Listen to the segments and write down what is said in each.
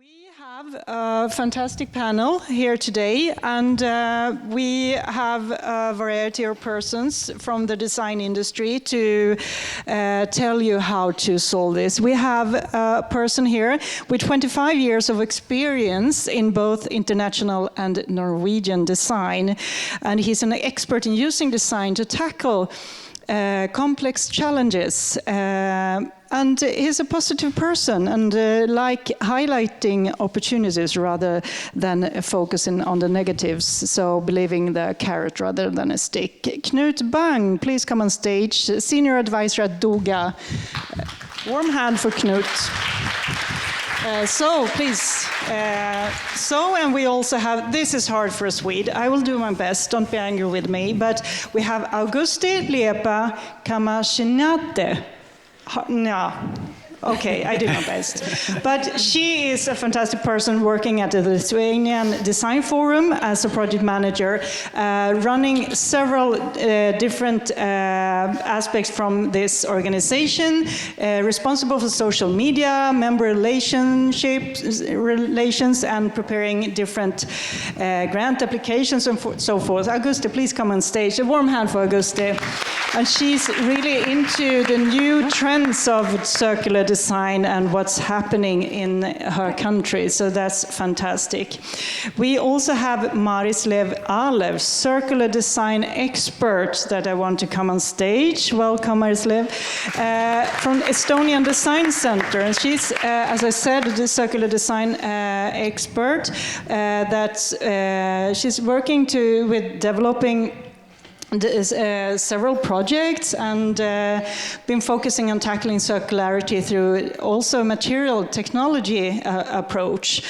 We have a fantastic panel here today, and we have a variety of persons from the design industry to tell you how to solve this. We have a person here with 25 years of experience in both international and Norwegian design, and he's an expert in using design to tackle complex challenges. And he's a positive person and like highlighting opportunities rather than focusing on the negatives, so believing the carrot rather than a stick. Knut, please come on stage, Senior Advisor at DOGA. Warm hand for Knut. So please, and we also have, this is hard for a Swede, I will do my best, don't be angry with me, but we have Augustė, Liepa, Kamašinaitė. No, okay, I did my best. But she is a fantastic person working at the Lithuanian Design Forum as a project manager, running several different aspects from this organization, responsible for social media, member relations, and preparing different grant applications and so forth. Augustė, please come on stage. A warm hand for Augustė. And she's really into the new trends of circular design and what's happening in her country, so that's fantastic. We also have Mariliis Alev, circular design expert, that I want to come on stage. Welcome, Mariliis, from Estonian Design Center. And she's, as I said, the circular design expert. She's working with developing several projects and been focusing on tackling circularity through also material technology approach.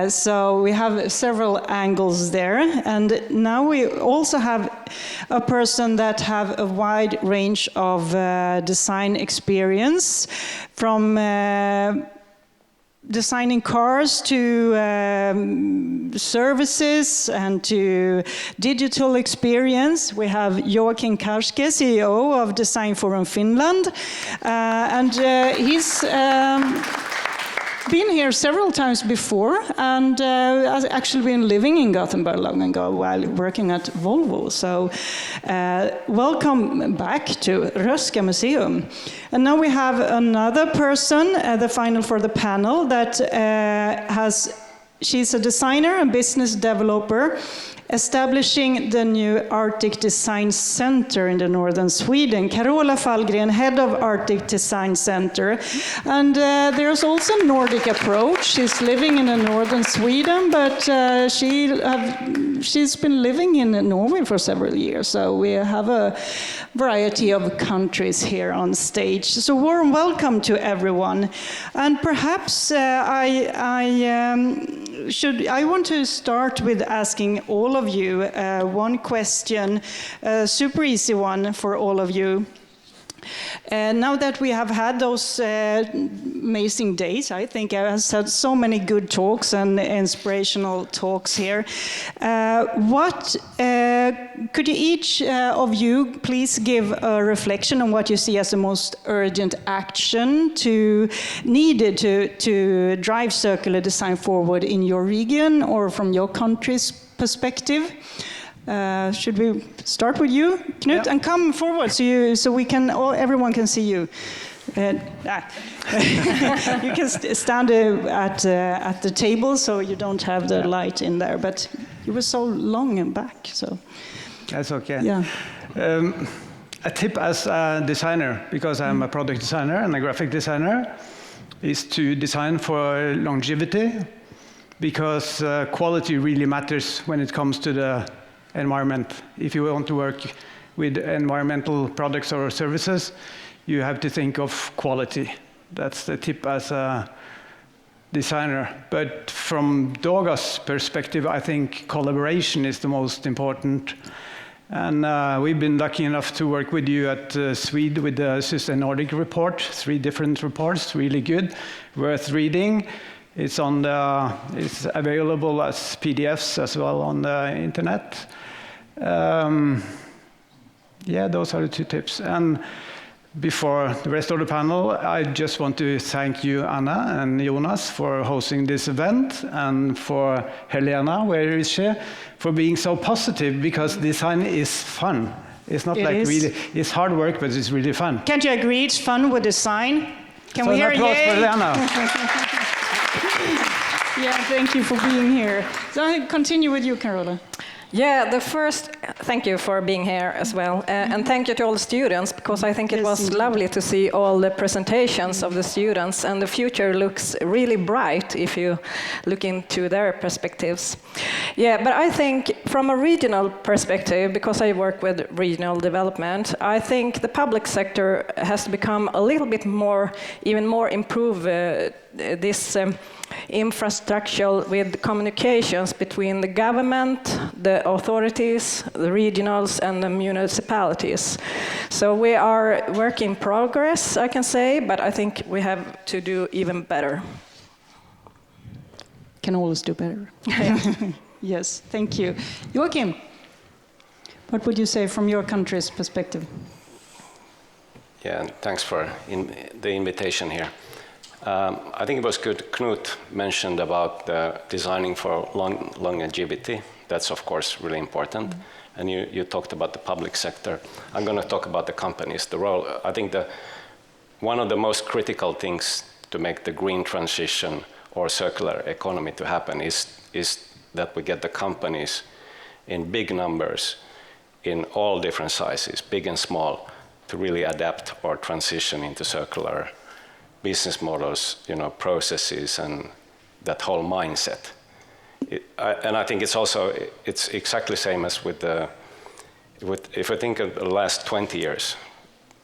So we have several angles there, and now we also have a person that have a wide range of design experience, from designing cars to services and to digital experience. We have Joakim Karske, CEO of Design Forum Finland, and he's been here several times before, and has actually been living in Gothenburg long ago while working at Volvo. So welcome back to Röhsska Museum. And now we have another person, the final for the panel, that she's a designer and business developer, establishing the new Arctic Design Center in the northern Sweden. Carola Fallgren, head of Arctic Design Center. And there's also a Nordic approach. She's living in the northern Sweden, but she's been living in Norway for several years. So we have a variety of countries here on stage. So warm welcome to everyone. And perhaps I want to start with asking all of you one question, a super easy one for all of you. Now that we have had those amazing days, I think I have had so many good talks and inspirational talks here. Could you each of you please give a reflection on what you see as the most urgent action needed to drive circular design forward in your region or from your country's perspective? Should we start with you, Knut, and come forward so we can everyone can see you. You can stand at the table so you don't have the light in there. But you were so long and back, so that's okay. Yeah. A tip as a designer, because I'm a product designer and a graphic designer, is to design for longevity, because quality really matters when it comes to the environment. If you want to work with environmental products or services, you have to think of quality. That's the tip as a designer. But from DOGA's perspective, I think collaboration is the most important. And we've been lucky enough to work with you at SVID with the System Nordic report, 3 different reports, really good, worth reading. It's available as PDFs as well on the internet. Yeah, those are the 2 tips. And before the rest of the panel, I just want to thank you, Anna and Jonas, for hosting this event, and for Helena, where is she, for being so positive, because design is fun. It's not really, it's hard work, but it's really fun. Can't you agree it's fun with design? Can we hear an applause yay? for Helena. Yeah, thank you for being here. So I continue with you, Carola. Yeah, thank you for being here as well. And thank you to all the students, because I think it was lovely to see all the presentations of the students, and the future looks really bright if you look into their perspectives. Yeah, but I think from a regional perspective, because I work with regional development, I think the public sector has to become a little bit more, even more improve this infrastructure with communications between the government, the authorities, the regionals, and the municipalities. So we are work in progress, I can say, but I think we have to do even better. Can always do better. Yes, thank you. Joakim, what would you say from your country's perspective? Yeah, and thanks for the invitation here. I think it was good Knut mentioned about designing for longevity. That's of course really important. Mm-hmm. And you talked about the public sector. I'm going to talk about the companies, the role. I think one of the most critical things to make the green transition or circular economy to happen is that we get the companies in big numbers in all different sizes, big and small, to really adapt or transition into circular business models, processes, and that whole mindset. And I think it's exactly the same as if I think of the last 20 years,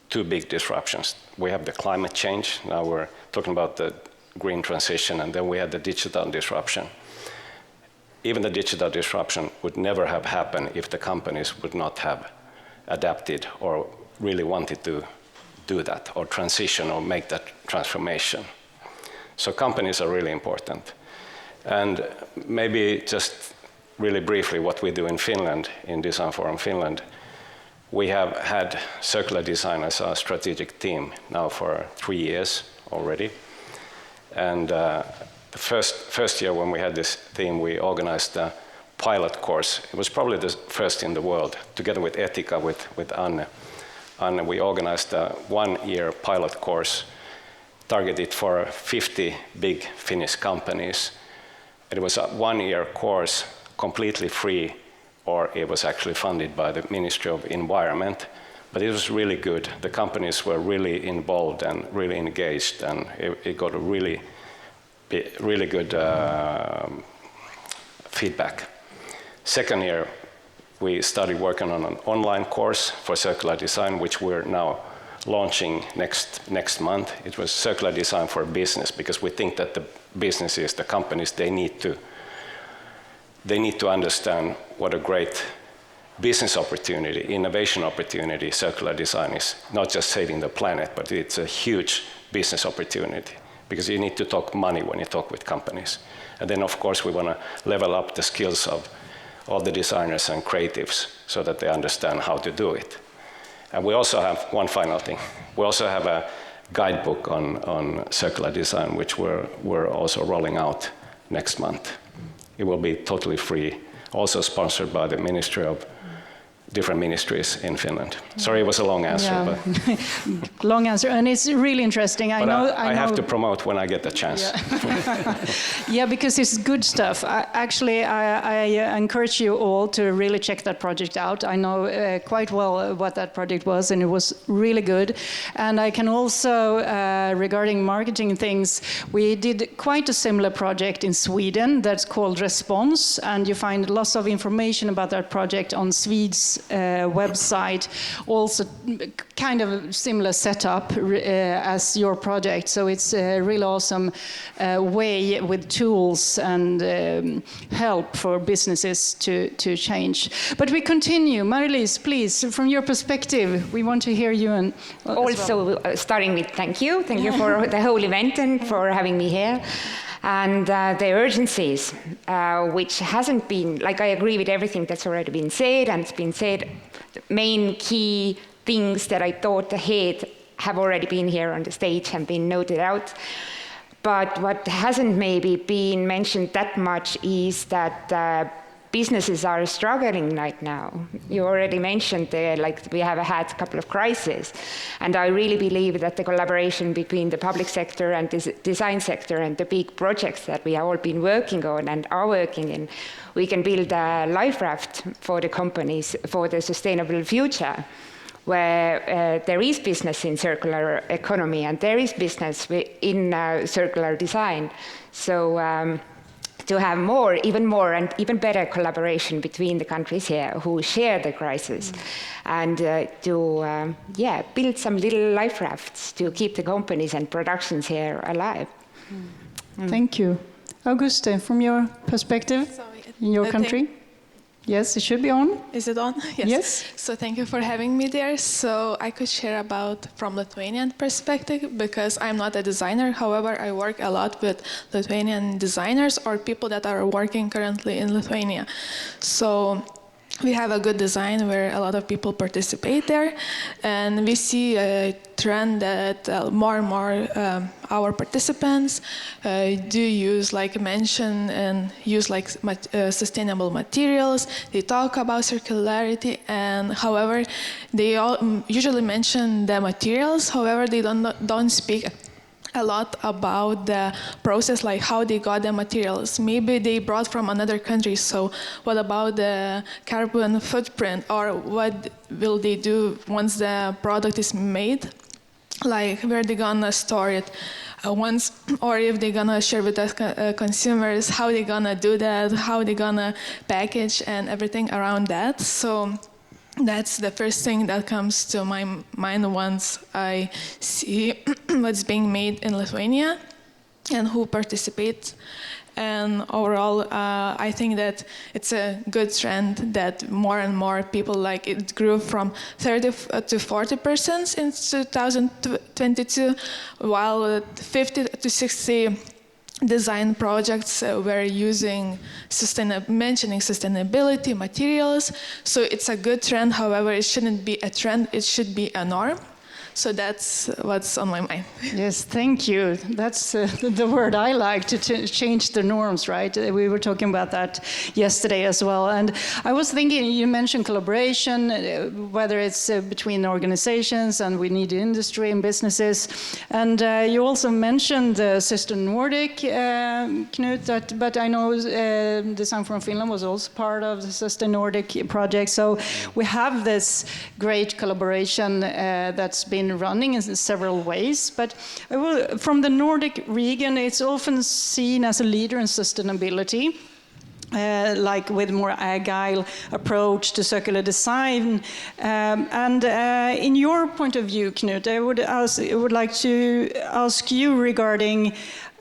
two big disruptions. We have the climate change, now we're talking about the green transition, and then we had the digital disruption. Even the digital disruption would never have happened if the companies would not have adapted or really wanted to do that or transition or make that transformation. So companies are really important. And maybe just really briefly what we do in Finland, in Design Forum Finland, we have had circular design as a strategic theme now for 3 years already. And the first year when we had this theme, we organized a pilot course. It was probably the first in the world, together with Etika, with Anne. And we organized a 1-year pilot course targeted for 50 big Finnish companies. It was a 1-year course, completely free, or it was actually funded by the Ministry of Environment. But it was really good. The companies were really involved and really engaged, and it got a really good feedback. Second year, we started working on an online course for circular design, which we're now launching next month. It was circular design for business, because we think that the businesses, the companies, they need to understand what a great business opportunity, innovation opportunity circular design is. Not just saving the planet, but it's a huge business opportunity, because you need to talk money when you talk with companies. And then of course we want to level up the skills of all the designers and creatives so that they understand how to do it. And we also have one final thing. We also have a guidebook on circular design, which we're also rolling out next month. It will be totally free, also sponsored by the Ministry of different ministries in Finland. Sorry, it was a long answer. Yeah. But long answer, and it's really interesting. I have to promote when I get the chance. Yeah, yeah, because it's good stuff. I encourage you all to really check that project out. I know quite well what that project was, and it was really good. And I can also, regarding marketing things, we did quite a similar project in Sweden that's called Response, and you find lots of information about that project on SVID's website, also kind of similar setup as your project. So it's a really awesome way with tools and help for businesses to change. But we continue. Mariliis, please, from your perspective, we want to hear you. And also starting with thank you for the whole event and for having me here. And the urgencies, which hasn't been, like I agree with everything that's already been said, and it's been said, the main key things that I thought ahead have already been here on the stage and been noted out. But what hasn't maybe been mentioned that much is that businesses are struggling right now. You already mentioned we have had a couple of crises. And I really believe that the collaboration between the public sector and the design sector and the big projects that we have all been working on and are working in, we can build a life raft for the companies for the sustainable future, where there is business in circular economy and there is business in circular design. So to have even more and even better collaboration between the countries here who share the crisis, and to build some little life rafts to keep the companies and productions here alive. Thank you. Augustė, from your perspective in your country? Yes, it should be on. Is it on? Yes. Yes. So thank you for having me there. So I could share about from Lithuanian perspective, because I'm not a designer. However, I work a lot with Lithuanian designers or people that are working currently in Lithuania. So we have a good design where a lot of people participate there, and we see a trend that more and more our participants do use, like mention, and use like sustainable materials. They talk about circularity, and however, they all usually mention the materials. However, they don't speak a lot about the process, like how they got the materials. Maybe they brought from another country, so what about the carbon footprint, or what will they do once the product is made? Like where they gonna store it once, or if they're gonna share with the consumers, how they gonna do that, how they gonna package and everything around that. So that's the first thing that comes to my mind once I see what's being made in Lithuania and who participates. And overall, I think that it's a good trend that more and more people, like it grew from 30 to 40% in 2022, while 50 to 60 design projects were mentioning sustainability, materials. So it's a good trend. However, it shouldn't be a trend, it should be a norm. So that's what's on my mind. Yes, thank you. That's the word I like, to change the norms, right? We were talking about that yesterday as well. And I was thinking, you mentioned collaboration, whether it's between organizations, and we need industry and businesses. And you also mentioned the Sister Nordic, Knut, but I know Design from Finland was also part of the Sister Nordic project. So we have this great collaboration that's been running in several ways, but from the Nordic region, it's often seen as a leader in sustainability, like with more agile approach to circular design. In your point of view, Knut, I would like to ask you regarding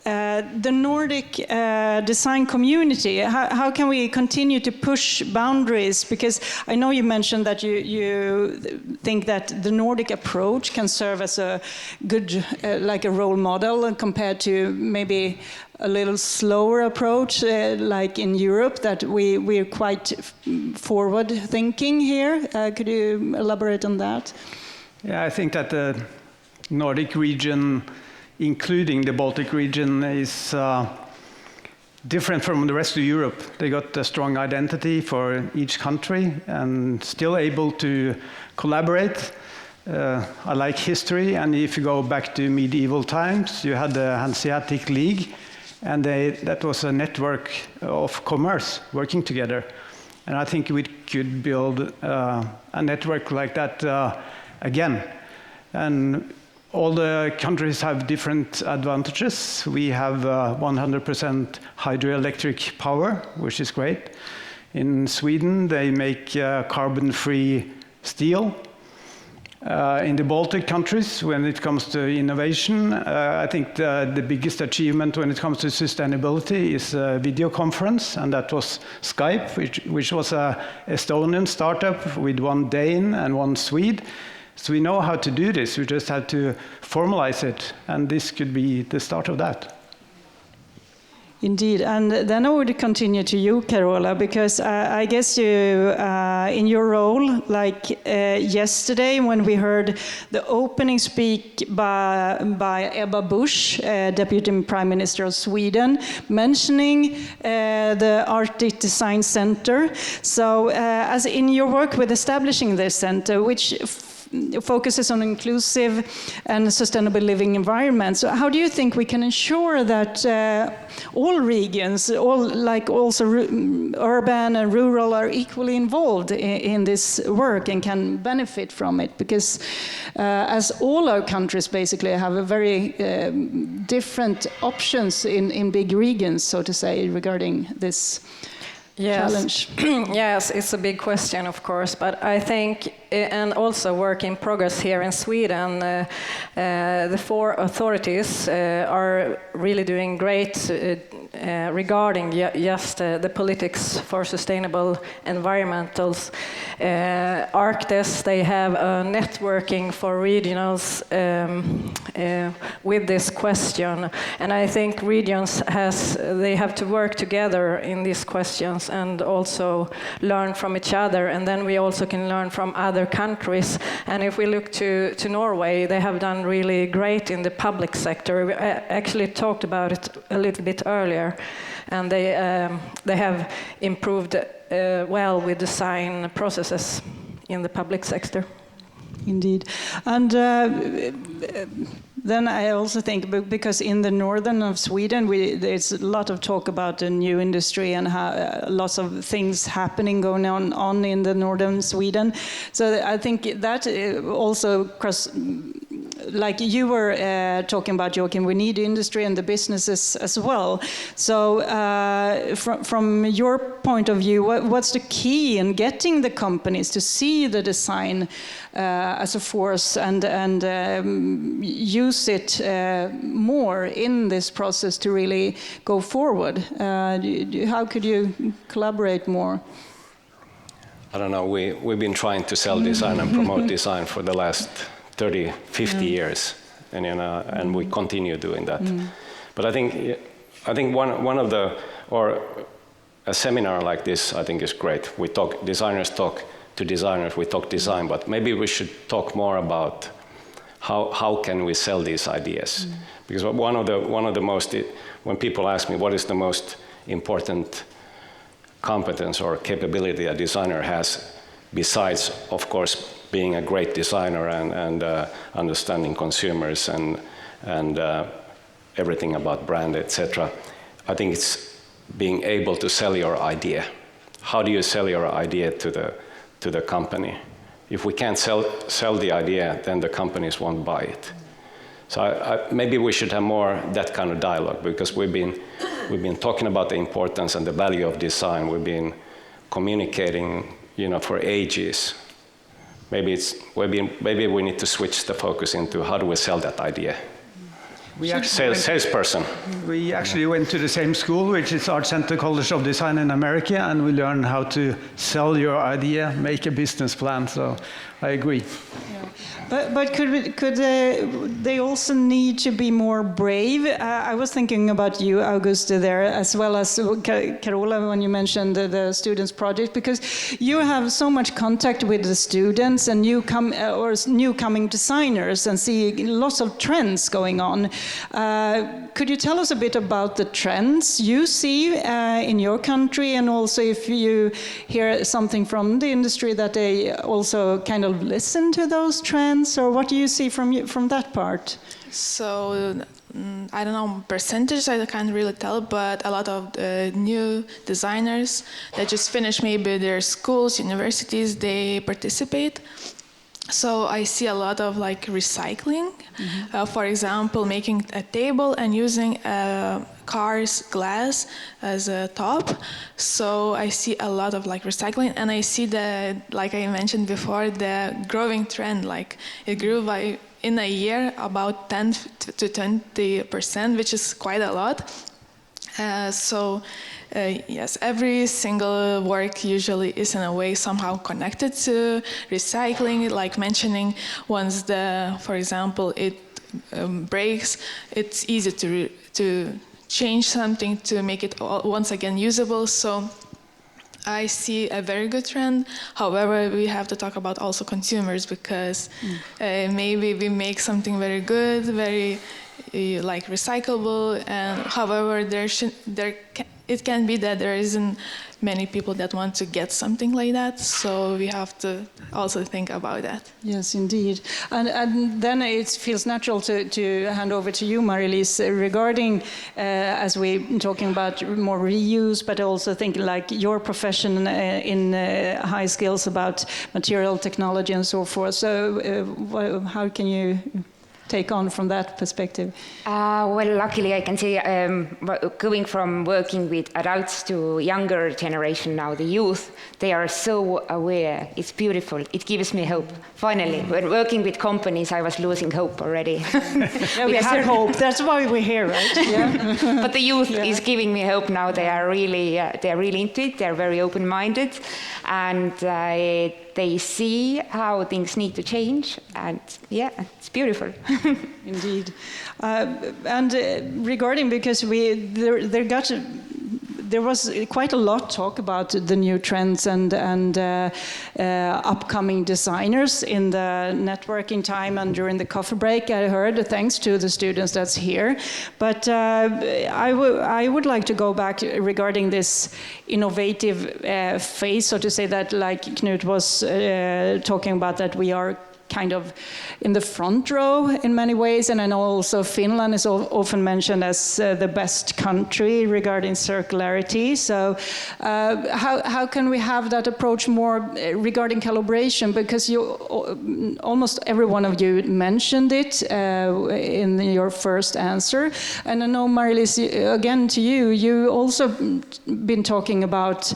the Nordic design community. How can we continue to push boundaries? Because I know you mentioned that you think that the Nordic approach can serve as a good, like a role model compared to maybe a little slower approach, like in Europe, that we're quite forward thinking here. Could you elaborate on that? Yeah, I think that the Nordic region, including the Baltic region, is different from the rest of Europe. They got a strong identity for each country and still able to collaborate. I like history, and if you go back to medieval times, you had the Hanseatic League, and that was a network of commerce working together. And I think we could build a network like that again. And all the countries have different advantages. We have 100% hydroelectric power, which is great. In Sweden, they make carbon-free steel. In the Baltic countries, when it comes to innovation, I think the biggest achievement when it comes to sustainability is a video conference, and that was Skype, which was an Estonian startup with one Dane and one Swede. So we know how to do this, we just have to formalize it, and this could be the start of that. Indeed, and then I would continue to you, Carola, because I guess you, in your role, like yesterday when we heard the opening speak by Ebba Busch, Deputy Prime Minister of Sweden, mentioning the Arctic Design Center. So as in your work with establishing this center, which focuses on inclusive and sustainable living environments. So how do you think we can ensure that all regions, also urban and rural, are equally involved in this work and can benefit from it? Because as all our countries basically have a very different options in big regions, so to say, regarding this challenge. Yes, it's a big question, of course, but I think, and also work in progress here in Sweden, the 4 authorities are really doing great regarding just the politics for sustainable environmentals. Arctis, they have a networking for regionals with this question, and I think regions they have to work together in these questions and also learn from each other, and then we also can learn from other countries. And if we look to Norway, they have done really great in the public sector. We actually talked about it a little bit earlier, and they have improved well with design processes in the public sector. Indeed. And then I also think, because in the northern of Sweden, there's a lot of talk about the new industry and lots of things going on in the northern Sweden. So I think that also like you were talking about, Joakim, we need industry and the businesses as well. So from your point of view, what's the key in getting the companies to see the design as a force and use it more in this process to really go forward? How could you collaborate more? I don't know, we've been trying to sell design and promote design for the last 30, 50 years, and we continue doing that. But I think one of the, or a seminar like this, I think is great. Designers talk to designers, we talk design, but maybe we should talk more about how can we sell these ideas? Because one of the most, when people ask me what is the most important competence or capability a designer has, besides, of course, being a great designer and understanding consumers and everything about brand, etc. I think it's being able to sell your idea. How do you sell your idea to the company? If we can't sell the idea, then the companies won't buy it. So maybe we should have more that kind of dialogue, because we've been talking about the importance and the value of design. We've been communicating, for ages. Maybe we need to switch the focus into how do we sell that idea. Salesperson. We actually went to the same school, which is Art Center College of Design in America, and we learned how to sell your idea, make a business plan. So I agree. Yeah. But could they also need to be more brave? I was thinking about you, Augustė, there, as well as Carola, when you mentioned the students' project, because you have so much contact with the students and newcoming designers and see lots of trends going on. Could you tell us a bit about the trends you see in your country, and also if you hear something from the industry that they also kind of listen to those trends, or what do you see from that part? So I don't know percentage, I can't really tell, but a lot of new designers that just finished maybe their schools, universities, they participate. So I see a lot of recycling, for example, making a table and using a car's glass as a top. So I see a lot of recycling, and I see that, like I mentioned before, the growing trend, it grew by in a year about 10 to 20%, which is quite a lot. Yes, every single work usually is in a way somehow connected to recycling, like mentioning once for example, it breaks, it's easy to change something to make it once again usable. So I see a very good trend. However, we have to talk about also consumers, because maybe we make something very good, very like recyclable, and however it can be that there isn't many people that want to get something like that, so we have to also think about that. Yes, indeed. And then it feels natural to hand over to you, Mariliis, regarding, as we're talking about more reuse, but also thinking like your profession in high skills about material technology and so forth. So how can you take on from that perspective? Well, luckily I can say, going from working with adults to younger generation now, the youth, they are so aware. It's beautiful. It gives me hope. Finally, when working with companies, I was losing hope already. Yeah, we have hope. That's why we're here, right? Yeah. But the youth is giving me hope now. They are really into it. They're very open-minded, and they see how things need to change, and yeah, it's beautiful. Indeed. And regarding, because there was quite a lot talk about the new trends and upcoming designers in the networking time and during the coffee break, I heard, thanks to the students that's here. But I would like to go back regarding this innovative phase, so to say, that like Knut was talking about, that we are kind of in the front row in many ways, and I know also Finland is often mentioned as the best country regarding circularity. So how can we have that approach more regarding collaboration? Because almost every one of you mentioned it in your first answer, and I know, Mariliis, again to you, you also been talking about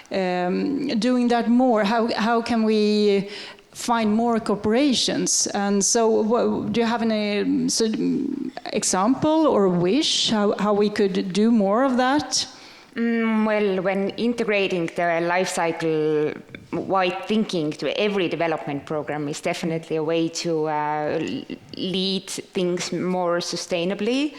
doing that more. How can we find more corporations? And so do you have any example or wish how we could do more of that? Well, when integrating the life cycle wide thinking to every development program is definitely a way to lead things more sustainably.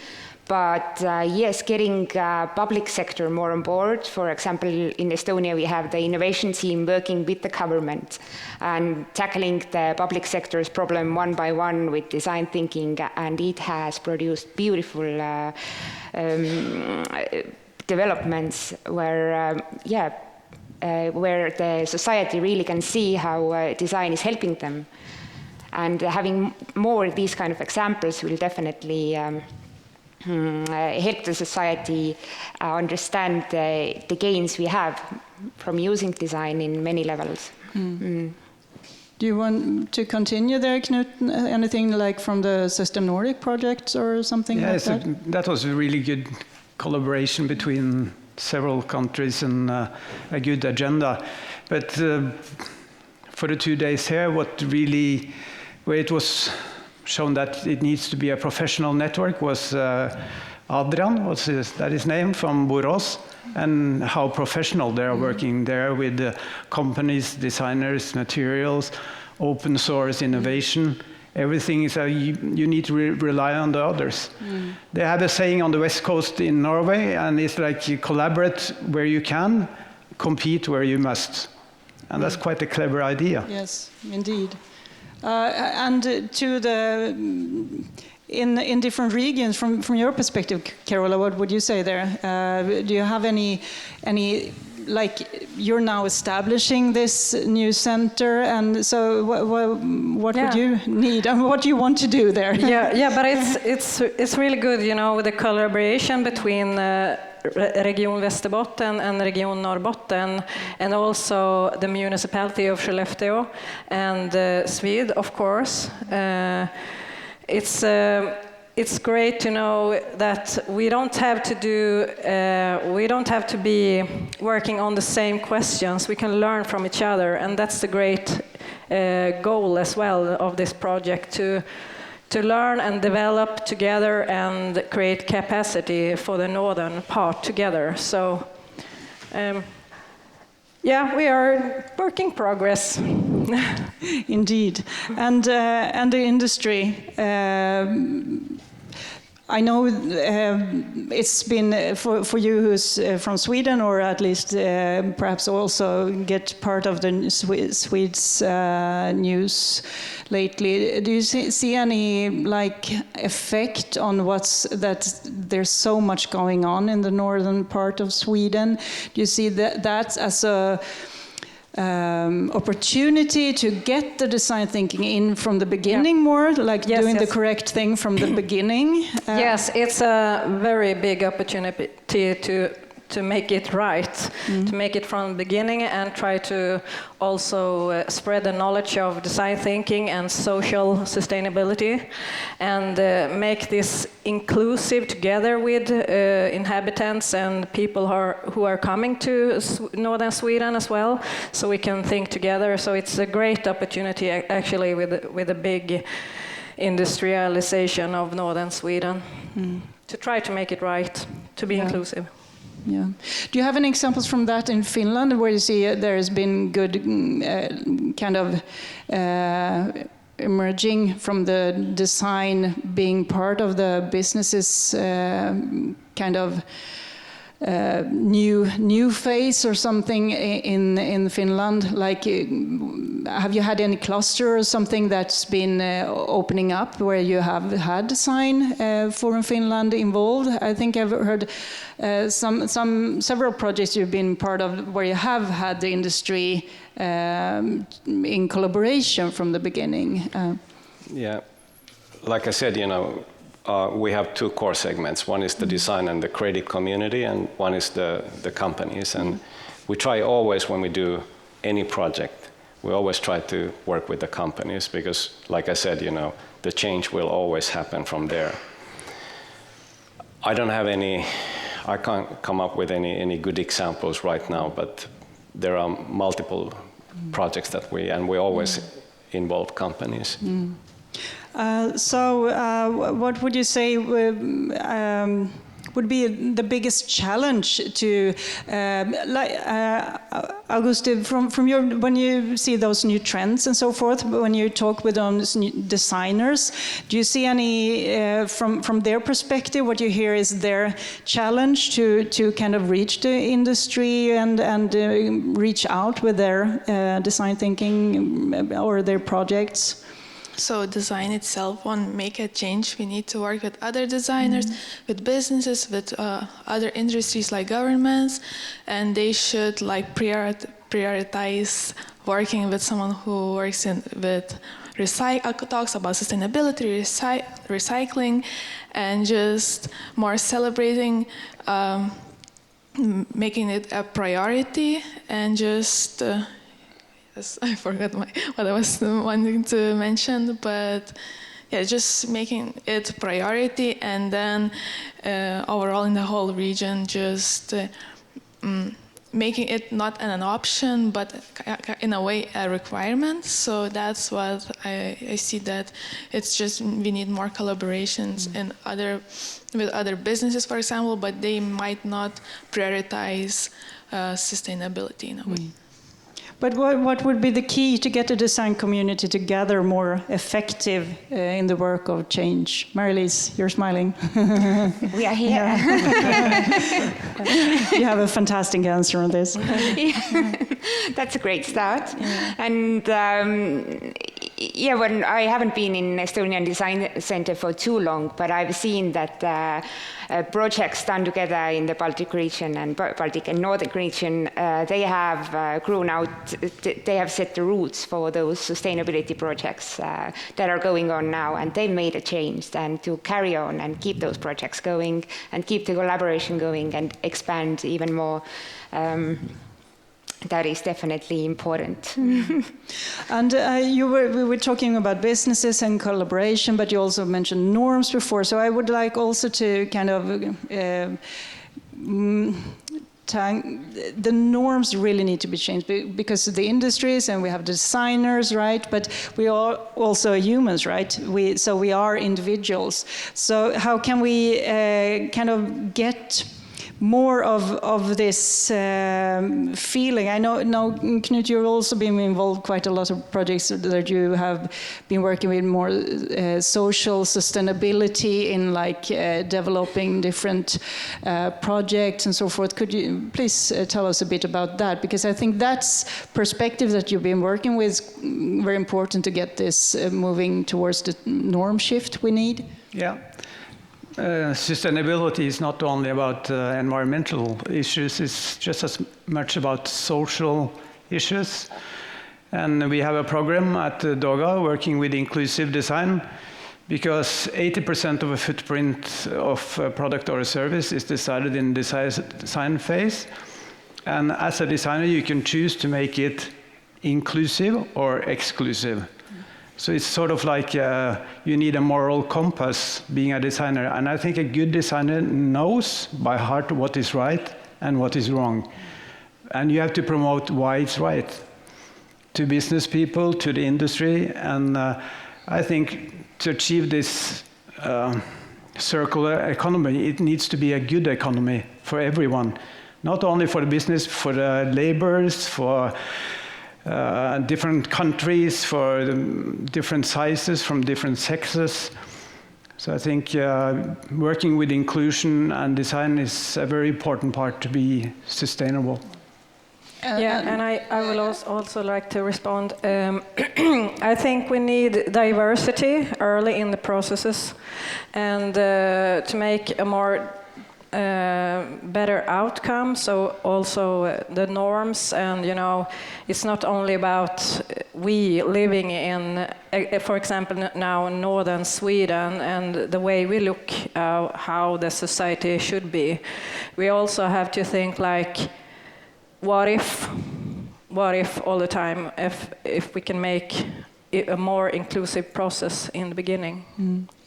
But yes, getting public sector more on board. For example, in Estonia, we have the innovation team working with the government and tackling the public sector's problem one by one with design thinking, and it has produced beautiful developments where, where the society really can see how design is helping them. And having more of these kind of examples will definitely help the society understand the gains we have from using design in many levels. Do you want to continue there, Knut? Anything like from the System Nordic project or something like that? That was a really good collaboration between several countries and a good agenda. But for the 2 days here, where it was shown that it needs to be a professional network was Adrian, that his name, from Borås, and how professional they are working there with the companies, designers, materials, open source, innovation. Everything is you need to rely on the others. They have a saying on the west coast in Norway, and it's like you collaborate where you can, compete where you must. And that's quite a clever idea. Yes, indeed. And to the in different regions, from your perspective, Carola, what would you say there? Do you have any like you're now establishing this new center, and so what would you need, and what do you want to do there? But it's really good, you know, with the collaboration between Region Västerbotten and Region Norrbotten, and also the municipality of Skellefteå and SVID, of course. It's great to know that we don't have to be working on the same questions. We can learn from each other, and that's the great goal as well of this project, to learn and develop together and create capacity for the northern part together. So, we are work in progress. Indeed, and the industry. I know it's been for you who's from Sweden, or at least perhaps also get part of the Swedes news lately. Do you see any like effect on that there's so much going on in the northern part of Sweden? Do you see that as a opportunity to get the design thinking in from the beginning more, like doing the correct thing from the beginning? Yes, it's a very big opportunity to make it right, to make it from the beginning and try to also spread the knowledge of design thinking and social sustainability, and make this inclusive together with inhabitants and people who are coming to northern Sweden as well, so we can think together. So it's a great opportunity actually with a big industrialization of northern Sweden to try to make it right, to be inclusive. Yeah. Do you have any examples from that in Finland, where you see there has been good kind of emerging from the design being part of the business's kind of new phase or something in Finland? Like, have you had any cluster or something that's been opening up where you have had design for Finland involved? I think I've heard several projects you've been part of where you have had the industry in collaboration from the beginning. Yeah, like I said, we have two core segments. One is the design and the creative community, and one is the companies. And we try always, when we do any project, we always try to work with the companies, because, like I said, the change will always happen from there. I can't come up with any good examples right now, but there are multiple projects that we always involve companies. What would you say would be the biggest challenge to, Augustė, from your, when you see those new trends and so forth, when you talk with those new designers, do you see any, from their perspective, what you hear is their challenge to kind of reach the industry and reach out with their design thinking or their projects? So design itself won't make a change. We need to work with other designers, with businesses, with other industries like governments, and they should like prioritize working with someone who works with talks about sustainability, recycling, and just more celebrating, making it a priority, and just. I forgot what I was wanting to mention, but yeah, just making it priority, and then overall in the whole region, just making it not an option, but in a way a requirement. So that's what I see, that it's just we need more collaborations with other businesses, for example, but they might not prioritize sustainability in a way. But what would be the key to get the design community to gather more effective in the work of change? Mariliis, you're smiling. We are here. You have a fantastic answer on this. Yeah. That's a great start. Yeah. And when I haven't been in Estonian Design Center for too long, but I've seen that projects done together in the Baltic region and Baltic and Nordic region, they have grown out, they have set the roots for those sustainability projects that are going on now, and they made a change, and to carry on and keep those projects going and keep the collaboration going and expand even more. That is definitely important. And we were talking about businesses and collaboration, but you also mentioned norms before. So I would like also to kind of the norms really need to be changed, because the industries, and we have designers, right? But we are also humans, right? So we are individuals. So how can we kind of more of this feeling. I know, Knut, you've also been involved quite a lot of projects that you have been working with more social sustainability in like developing different projects and so forth. Could you please tell us a bit about that? Because I think that's perspective that you've been working with, very important to get this moving towards the norm shift we need. Yeah. Sustainability is not only about environmental issues, it's just as much about social issues. And we have a program at DOGA working with inclusive design, because 80% of a footprint of a product or a service is decided in the design phase. And as a designer, you can choose to make it inclusive or exclusive. So it's sort of like you need a moral compass being a designer. And I think a good designer knows by heart what is right and what is wrong. And you have to promote why it's right to business people, to the industry. And I think to achieve this circular economy, it needs to be a good economy for everyone. Not only for the business, for the laborers, for different countries, for different sizes, from different sexes. So I think working with inclusion and design is a very important part to be sustainable. Yeah, and I will also like to respond. I think we need diversity early in the processes, and to make a more better outcome. So also the norms, and it's not only about we living in, for example, now in northern Sweden, and the way we look how the society should be. We also have to think like, what if all the time, if we can make it a more inclusive process in the beginning.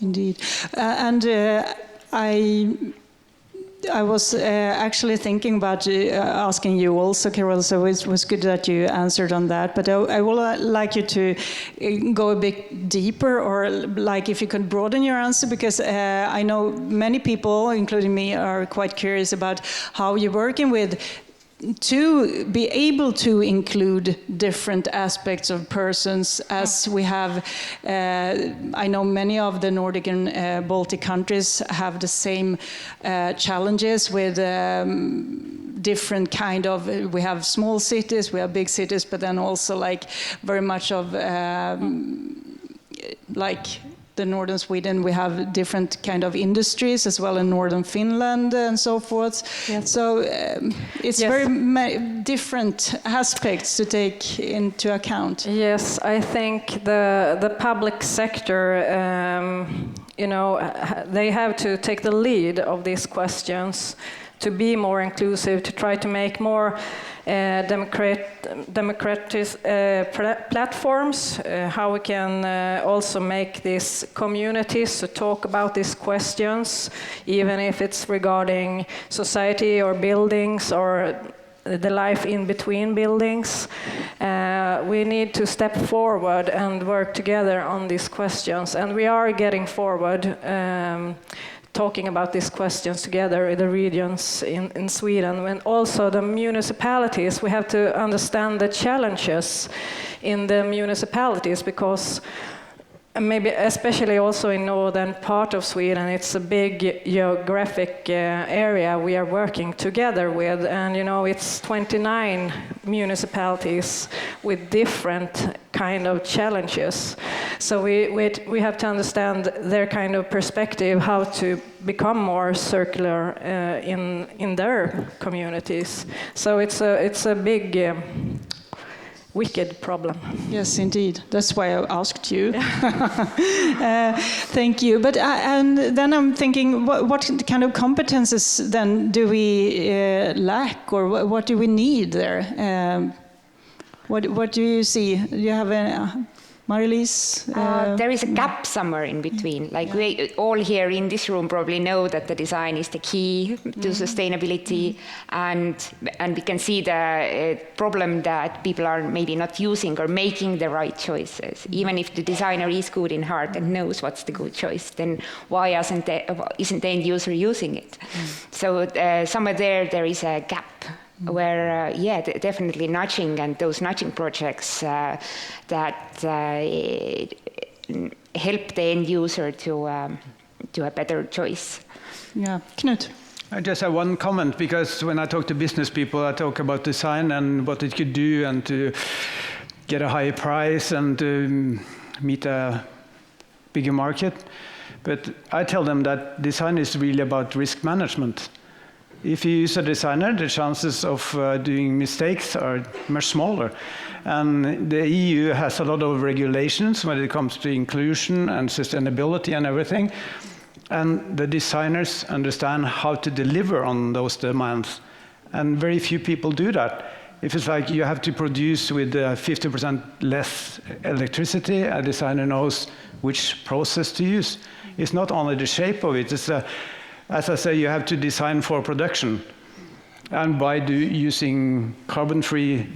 Indeed. I was actually thinking about asking you also, Carola, so it was good that you answered on that, but I would like you to go a bit deeper, or like if you could broaden your answer, because I know many people, including me, are quite curious about how you're working with to be able to include different aspects of persons, as we have, I know many of the Nordic and Baltic countries have the same challenges with different kind of, we have small cities, we have big cities, but then also like very much of like the northern Sweden, we have different kind of industries as well in northern Finland and so forth. Yes. So it's very different aspects to take into account. Yes, I think the public sector, they have to take the lead of these questions to be more inclusive, to try to make more democratic platforms, how we can also make these communities to talk about these questions, even if it's regarding society or buildings or the life in between buildings. We need to step forward and work together on these questions, and we are getting forward talking about these questions together in the regions in Sweden, and also the municipalities. We have to understand the challenges in the municipalities, because maybe especially also in northern part of Sweden, it's a big geographic area we are working together with, and it's 29 municipalities with different kind of challenges. So we have to understand their kind of perspective, how to become more circular in their communities. So it's a big wicked problem. Yes, indeed. That's why I asked you. Thank you. But and then I'm thinking, what kind of competences then do we lack, or what do we need there? What do you see? Do you have Mariliis? There is a gap somewhere in between. Like we all here in this room probably know that the design is the key to sustainability, and we can see the problem that people are maybe not using or making the right choices. Even if the designer is good in heart and knows what's the good choice, then why isn't the end user using it? So somewhere there is a gap. Where, definitely nudging and those nudging projects that help the end user to a better choice. Yeah, Knut. I just have one comment, because when I talk to business people, I talk about design and what it could do, and to get a higher price and to meet a bigger market. But I tell them that design is really about risk management. If you use a designer, the chances of doing mistakes are much smaller. And the EU has a lot of regulations when it comes to inclusion and sustainability and everything. And the designers understand how to deliver on those demands. And very few people do that. If it's like you have to produce with 50% less electricity, a designer knows which process to use. It's not only the shape of it, it's as I say, you have to design for production. And by using carbon-free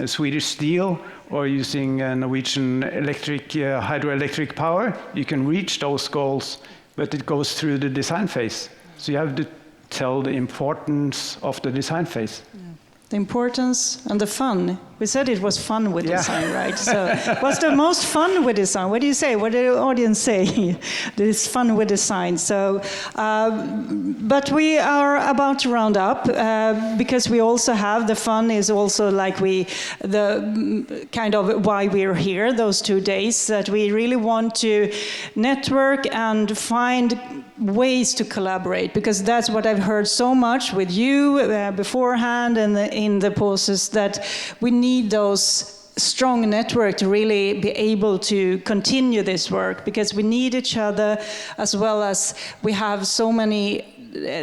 Swedish steel or using Norwegian hydroelectric power, you can reach those goals, but it goes through the design phase. So you have to tell the importance of the design phase. Yeah. The importance and the fun. We said it was fun with design, right? So what's the most fun with design? What do you say? What do the audience say? This fun with design. So, but we are about to round up because we also have the fun is also like the kind of why we're here those 2 days, that we really want to network and find ways to collaborate, because that's what I've heard so much with you beforehand and in the pauses, that we need those strong network to really be able to continue this work, because we need each other, as well as we have so many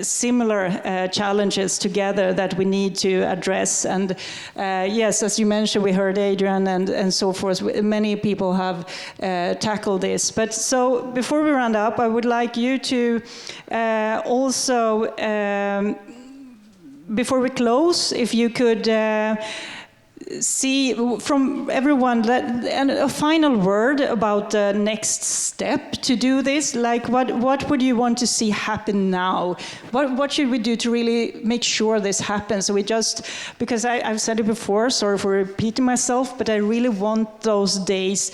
similar challenges together that we need to address. And yes, as you mentioned, we heard Adrian and so forth. Many people have tackled this. But so before we round up, I would like you to also, before we close, if you could see from everyone and a final word about the next step to do this. Like what would you want to see happen now? What should we do to really make sure this happens? So we just, because I've said it before, sorry for repeating myself, but I really want those days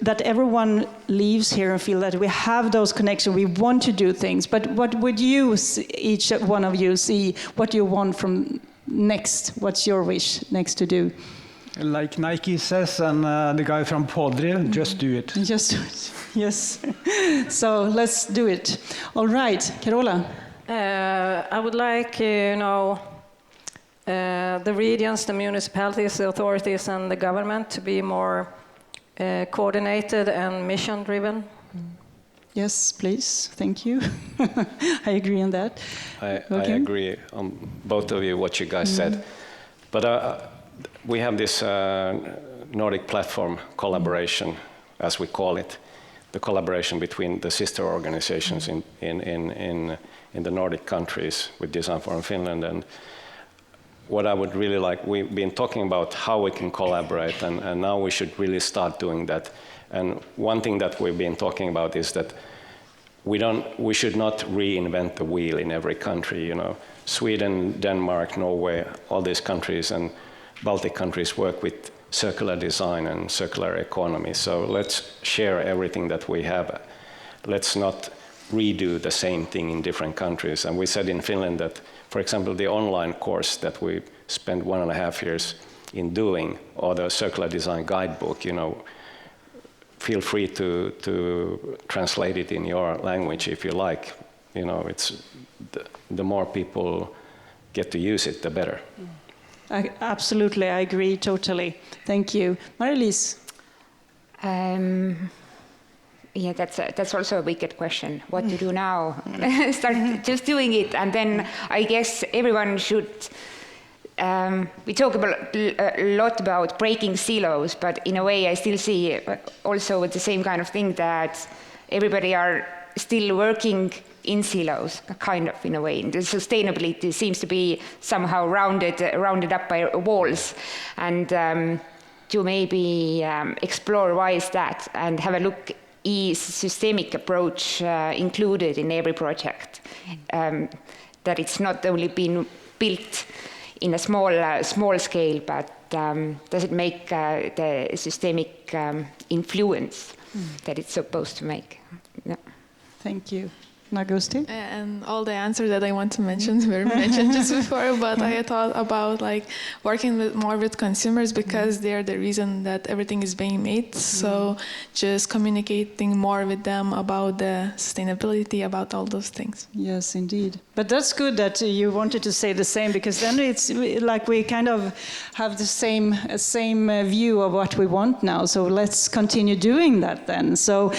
that everyone leaves here and feel that we have those connections, we want to do things. But what would you, each one of you, see what you want from next? What's your wish next to do? Like Nike says, and the guy from Podre, just do it. Just do it, yes. So let's do it. All right, Carola. I would like, the regions, the municipalities, the authorities, and the government to be more coordinated and mission-driven. Yes, please. Thank you. I agree on that. I agree on both of you, what you guys said. But we have this Nordic platform collaboration, as we call it, the collaboration between the sister organizations in the Nordic countries with Design Forum Finland. And what I would really like, we've been talking about how we can collaborate, and now we should really start doing that. And one thing that we've been talking about is that we should not reinvent the wheel in every country. Sweden, Denmark, Norway, all these countries and Baltic countries work with circular design and circular economy. So let's share everything that we have. Let's not redo the same thing in different countries. And we said in Finland that, for example, the online course that we spent 1.5 years in doing, or the circular design guidebook, feel free to translate it in your language if you like. It's the more people get to use it, the better. Absolutely, I agree totally. Thank you. Mariliis. Yeah, that's also a wicked question. What to do now? Start just doing it, and then I guess everyone should we talk a lot about breaking silos, but in a way I still see also the same kind of thing, that everybody are still working in silos, kind of, in a way. And the sustainability seems to be somehow rounded up by walls. And to maybe explore why is that, and have a look, is systemic approach included in every project? That it's not only been built in a small scale, but does it make the systemic influence that it's supposed to make? Yeah. Thank you. Augustė? And all the answers that I want to mention were mentioned just before, but I thought about like working more with consumers, because they're the reason that everything is being made. So just communicating more with them about the sustainability, about all those things. Yes, indeed. But that's good that you wanted to say the same, because then it's like we kind of have the same view of what we want now. So let's continue doing that then. So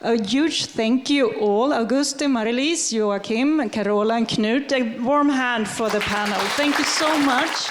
a huge thank you all, Augustė, Mariliis, Joakim, Carola and Knut. A warm hand for the panel. Thank you so much.